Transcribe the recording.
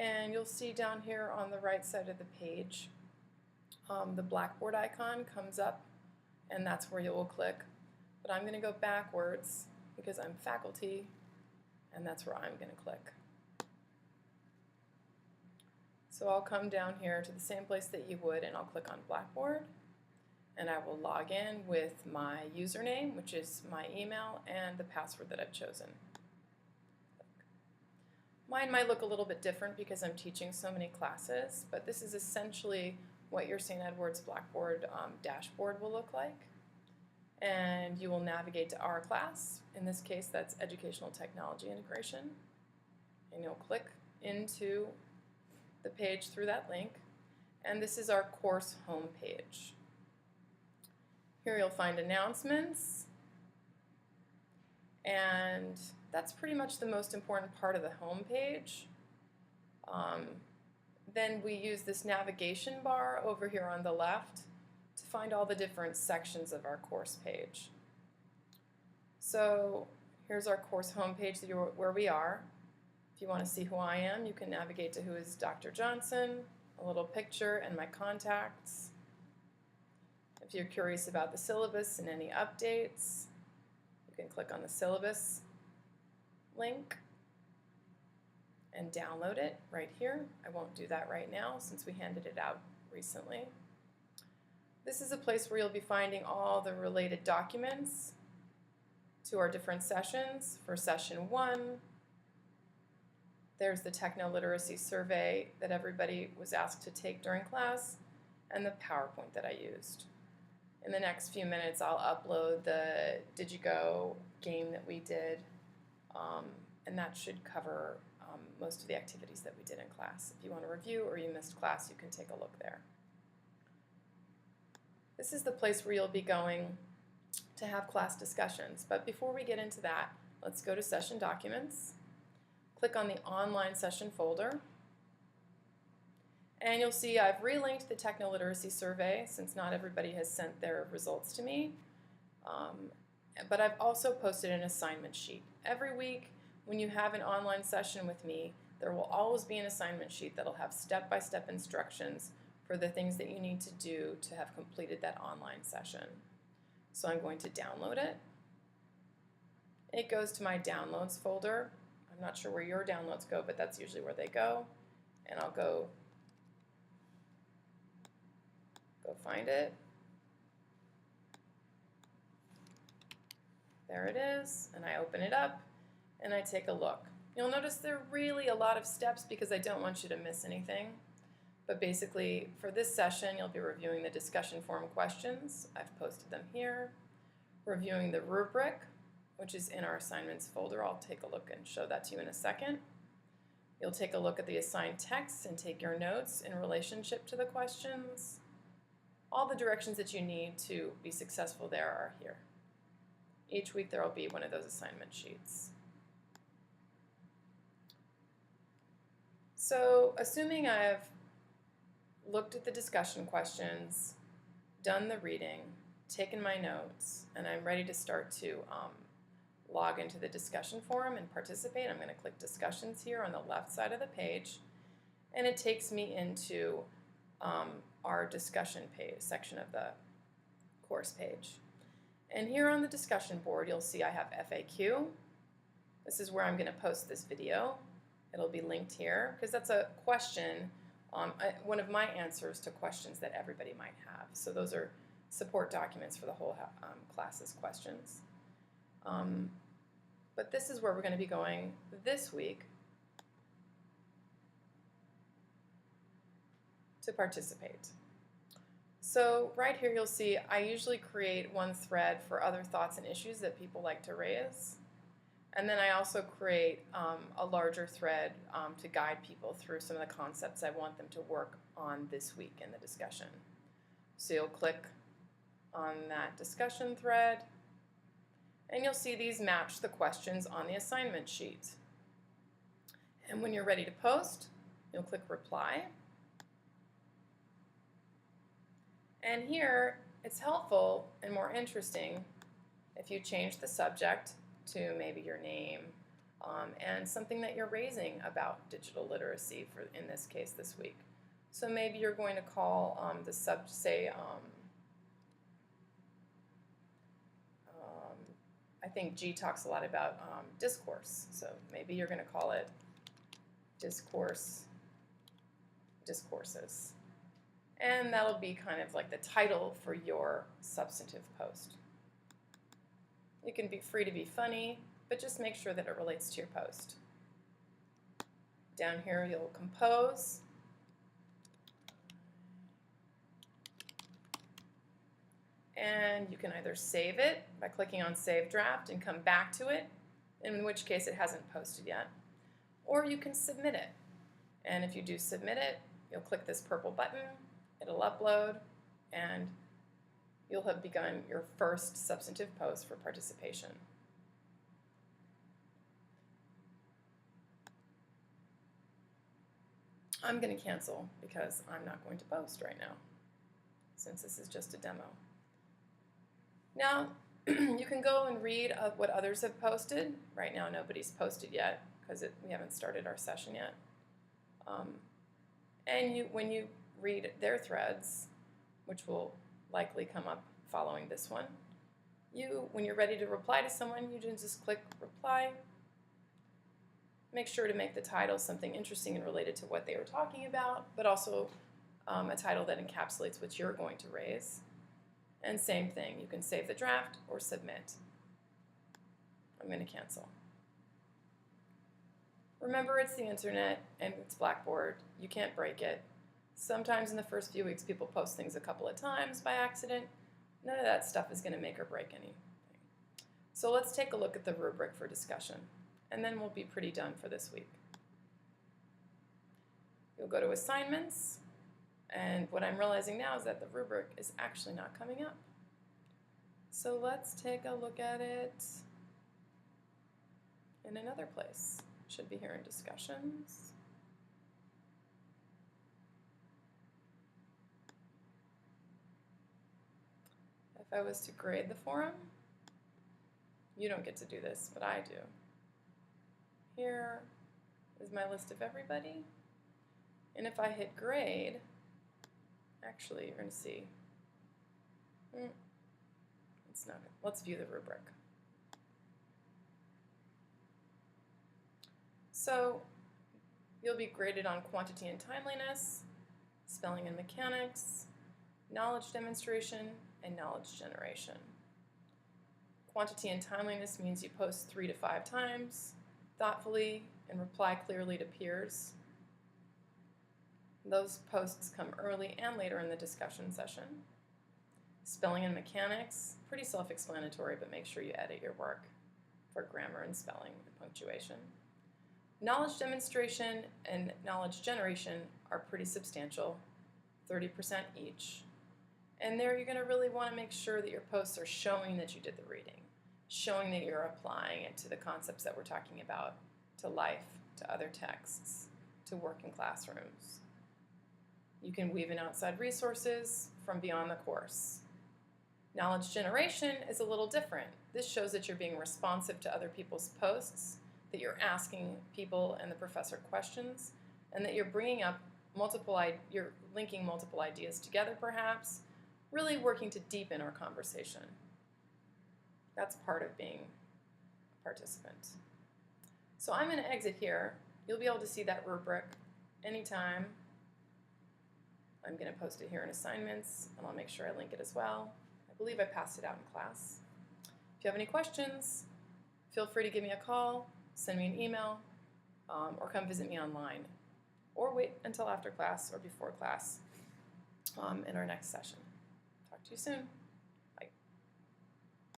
and you'll see down here on the right side of the page the Blackboard icon comes up, and that's where you will click. But I'm going to go backwards because I'm faculty, and that's where I'm going to click. So I'll come down here to the same place that you would, and I'll click on Blackboard, and I will log in with my username, which is my email, and the password that I've chosen. Mine might look a little bit different because I'm teaching so many classes, but this is essentially what your St. Edward's Blackboard dashboard will look like. And you will navigate to our class. In this case, that's Educational Technology Integration. And you'll click into the page through that link. And this is our course home page. Here you'll find announcements. And that's pretty much the most important part of the home page. Then we use this navigation bar over here on the left to find all the different sections of our course page. So here's our course home page where we are. If you want to see who I am, you can navigate to who is Dr. Johnson, a little picture, and my contacts. If you're curious about the syllabus and any updates, you can click on the syllabus link and download it right here. I won't do that right now since we handed it out recently. This is a place where you'll be finding all the related documents to our different sessions. For session 1, there's the techno-literacy survey that everybody was asked to take during class, and the PowerPoint that I used. In the next few minutes, I'll upload the Did You Go game that we did, and that should cover most of the activities that we did in class. If you want to review or you missed class, you can take a look there. This is the place where you'll be going to have class discussions. But before we get into that, let's go to Session Documents. Click on the Online Session folder. And you'll see I've relinked the Techno-Literacy Survey since not everybody has sent their results to me. But I've also posted an assignment sheet. Every week when you have an online session with me, there will always be an assignment sheet that'll have step-by-step instructions for the things that you need to do to have completed that online session. So I'm going to download it. It goes to my downloads folder. I'm not sure where your downloads go, but that's usually where they go. And I'll go find it. There it is, and I open it up and I take a look. You'll notice there are really a lot of steps because I don't want you to miss anything. But basically, for this session, you'll be reviewing the discussion forum questions. I've posted them here. Reviewing the rubric, which is in our assignments folder. I'll take a look and show that to you in a second. You'll take a look at the assigned texts and take your notes in relationship to the questions. All the directions that you need to be successful there are here. Each week there will be one of those assignment sheets. So assuming I have looked at the discussion questions, done the reading, taken my notes, and I'm ready to start to log into the discussion forum and participate, I'm going to click Discussions here on the left side of the page, and it takes me into our discussion page section of the course page. And here on the discussion board, you'll see I have FAQ. This is where I'm going to post this video. It'll be linked here because that's a question, one of my answers to questions that everybody might have. So those are support documents for the whole class's questions. But this is where we're going to be going this week to participate. So right here you'll see I usually create one thread for other thoughts and issues that people like to raise. And then I also create a larger thread to guide people through some of the concepts I want them to work on this week in the discussion. So you'll click on that discussion thread, and you'll see these match the questions on the assignment sheet. And when you're ready to post, you'll click Reply. And here, it's helpful and more interesting if you change the subject to maybe your name, and something that you're raising about digital literacy for, in this case, this week. So maybe you're going to call I think G talks a lot about discourse. So maybe you're going to call it discourses. And that'll be kind of like the title for your substantive post. You can be free to be funny, but just make sure that it relates to your post. Down here you'll compose. And you can either save it by clicking on Save Draft and come back to it, in which case it hasn't posted yet. Or you can submit it. And if you do submit it, you'll click this purple button, it'll upload, and you'll have begun your first substantive post for participation. I'm going to cancel because I'm not going to post right now, since this is just a demo. Now, you can go and read what others have posted. Right now, nobody's posted yet because we haven't started our session yet. And when you read their threads, which will likely come up following this one, when you're ready to reply to someone, you just click Reply. Make sure to make the title something interesting and related to what they were talking about, but also a title that encapsulates what you're going to raise. And same thing, you can save the draft or submit. I'm going to cancel. Remember, it's the internet and it's Blackboard. You can't break it. Sometimes in the first few weeks people post things a couple of times by accident. None of that stuff is going to make or break anything. So let's take a look at the rubric for discussion, and then we'll be pretty done for this week. You'll go to Assignments. And what I'm realizing now is that the rubric is actually not coming up. So let's take a look at it in another place. It should be here in Discussions. If I was to grade the forum, you don't get to do this, but I do. Here is my list of everybody. And if I hit grade, actually, you're going to see, it's not, let's view the rubric. So you'll be graded on quantity and timeliness, spelling and mechanics, knowledge demonstration, and knowledge generation. Quantity and timeliness means you post 3 to 5 times, thoughtfully, and reply clearly to peers. Those posts come early and later in the discussion session. Spelling and mechanics, pretty self-explanatory, but make sure you edit your work for grammar and spelling and punctuation. Knowledge demonstration and knowledge generation are pretty substantial, 30% each. And there you're going to really want to make sure that your posts are showing that you did the reading, showing that you're applying it to the concepts that we're talking about, to life, to other texts, to work in classrooms. You can weave in outside resources from beyond the course. Knowledge generation is a little different. This shows that you're being responsive to other people's posts, that you're asking people and the professor questions, and that you're bringing up you're linking multiple ideas together perhaps, really working to deepen our conversation. That's part of being a participant. So I'm going to exit here. You'll be able to see that rubric anytime. I'm going to post it here in Assignments, and I'll make sure I link it as well. I believe I passed it out in class. If you have any questions, feel free to give me a call, send me an email, or come visit me online. Or wait until after class or before class in our next session. Talk to you soon.